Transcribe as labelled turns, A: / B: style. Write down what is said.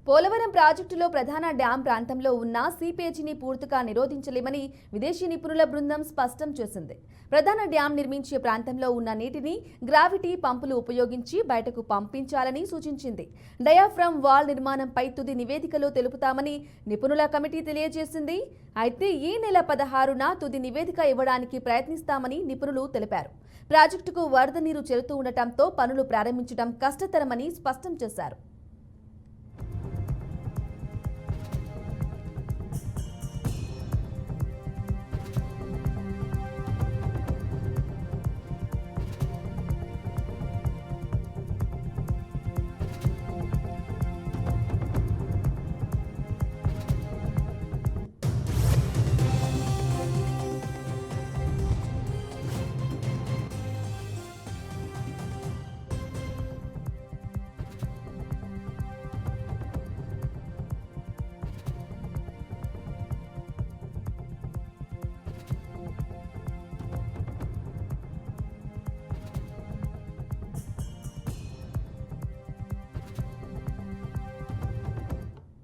A: పోలవరం ప్రాజెక్టులో ప్రధాన డ్యాం ప్రాంతంలో ఉన్న సీపేజీని పూర్తిగా నిరోధించలేమని విదేశీ నిపుణుల బృందం స్పష్టం చేసింది. ప్రధాన డ్యాం నిర్మించే ప్రాంతంలో ఉన్న నీటిని గ్రావిటీ పంపులు ఉపయోగించి బయటకు పంపించాలని సూచించింది. డయాఫ్రమ్ వాల్ నిర్మాణంపై తుది నివేదికలో తెలుపుతామని నిపుణుల కమిటీ తెలియజేసింది. అయితే ఈ నెల 16న తుది నివేదిక ఇవ్వడానికి ప్రయత్నిస్తామని నిపుణులు తెలిపారు. ప్రాజెక్టుకు వరద నీరు చేరుతూ ఉండటంతో పనులు ప్రారంభించడం కష్టతరమని స్పష్టం చేశారు.